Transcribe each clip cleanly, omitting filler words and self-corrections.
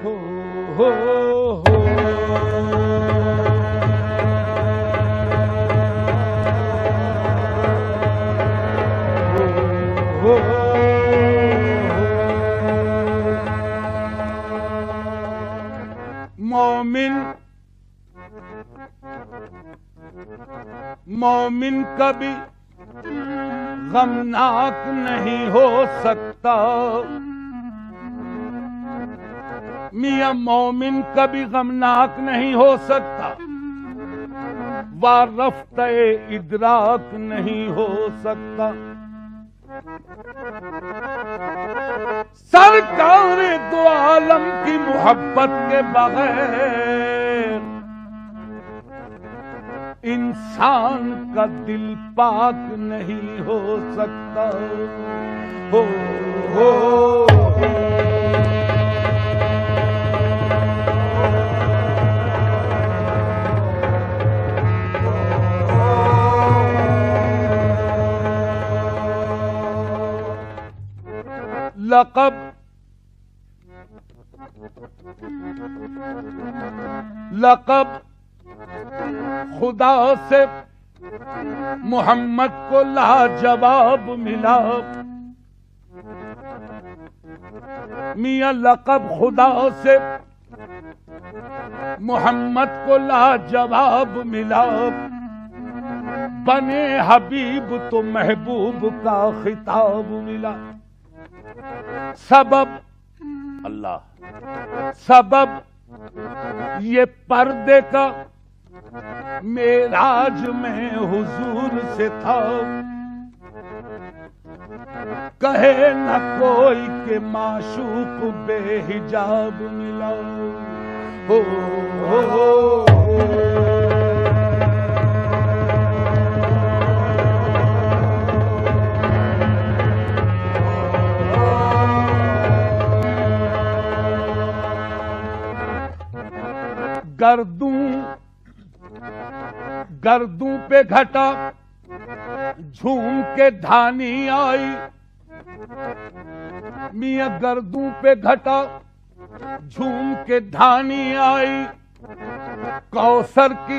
हो हो हो हो मोमिन कभी गमनाक नहीं हो सकता। मियां मोमिन कभी गमनाक नहीं हो सकता, वारफ्ते इदराक नहीं हो सकता। सरकार दो आलम की मोहब्बत के बगैर इंसान का दिल पाक नहीं हो सकता। हो हो लक़ब खुदा से मोहम्मद को लाजवाब मिला। मियां लक़ब खुदा से मोहम्मद को लाजवाब मिला। बने हबीब तो महबूब का खिताब मिला। सबब अल्लाह, सबब ये पर्दे का मेराज में हुजूर से था। कहे न कोई के माशूक बेहिजाब मिला। हो हो गर्दू पे घटा झूम के धानी आई। मियां गर्दू पे घटा झूम के धानी आई। कौसर की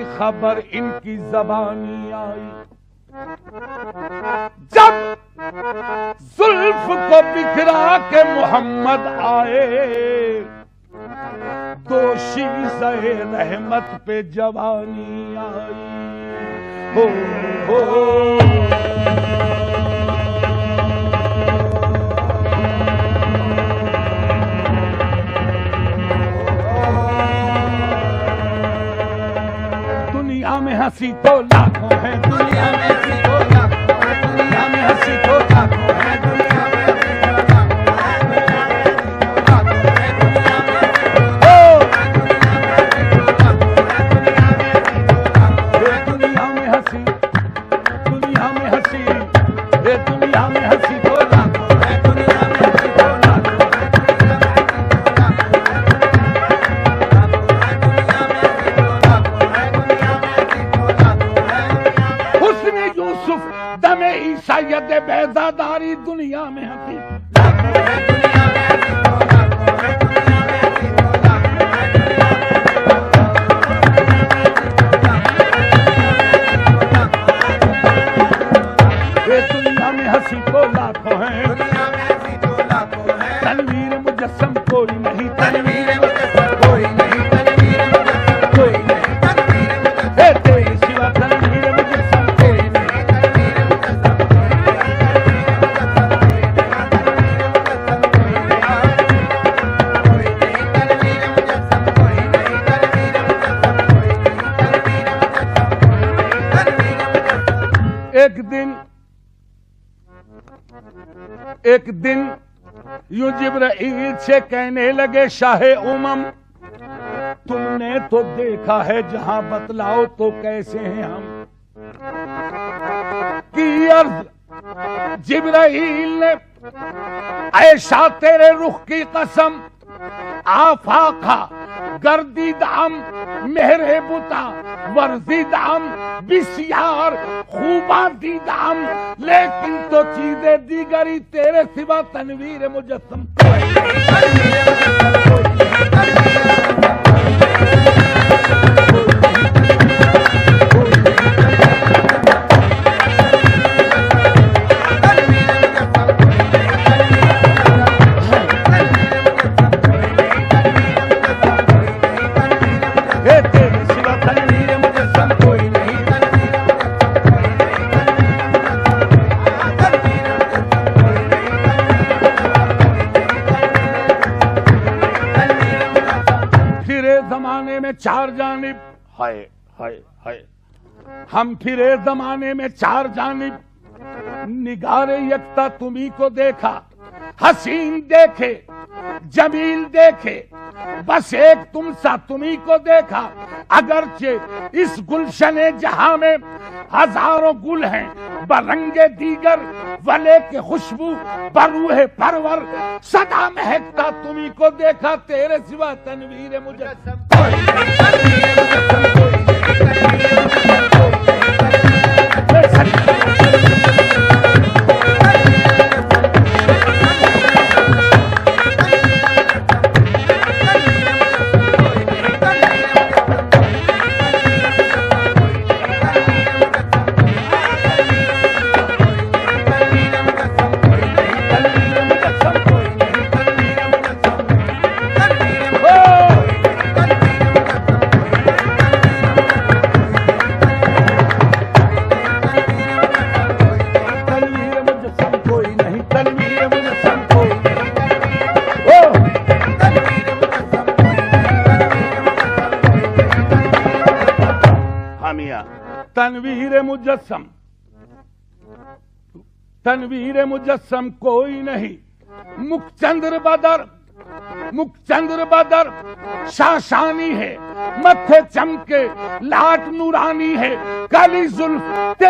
खबर इनकी जबानी आई। जब जुल्फ को बिखरा के मोहम्मद आए, दोषी सहे रहमत पे जवानी आई। हो हो दुनिया में हंसी तो लाखों है, दुनिया में हंसी तो लाखों है, दुनिया में हंसी तो लाखों है, दुनिया में बेजादारी दुनिया में हंसी। दुनिया में हंसी तो लाखों है, तनवीर मुजस्सम कोई नहीं, तनवीर मुजस्सम कोई नहीं, तनवीर मुजस्सम कोई नहीं, तनवीर मुजस्सम तेरे सिवा तनवीर मुजस्सम कोई नहीं, तनवीर मुजस्सम एक दिन यूं जिब्राइल से कहने लगे, शाहे उमम तुमने तो देखा है जहां, बतलाओ तो कैसे हैं हम। की अर्ज जिब्राइल ने, ऐशा तेरे रुख की कसम, आफाका गर्दीदाम मेहरे बुता वर्जीदाम बिसियार खूबा दीदाम, लेकिन तो चीजें दीगरी तेरे सिवा तनवीर मुजस्सम। जमाने में चार जानिब हाय हाय हाय, हम फिरे जमाने में चार जानिब, निगारे यकता तुम्ही को देखा, हसीन देखे जमील देखे, बस एक तुम सा तुम्ही को देखा। अगरचे इस गुलशने जहां में हजारों गुल हैं, बरंगे दीगर वले के खुशबू बरूहे परवर, सदा महकता तुम्ही को देखा, तेरे सिवा तनवीर मुजस्सम। तनवीर मुजस्सम, तनवीर मुजस्सम कोई नहीं, मुखचंद्र बदर शाशानी है, मत्थे चमके लाट नूरानी है, काली जुल्फ ते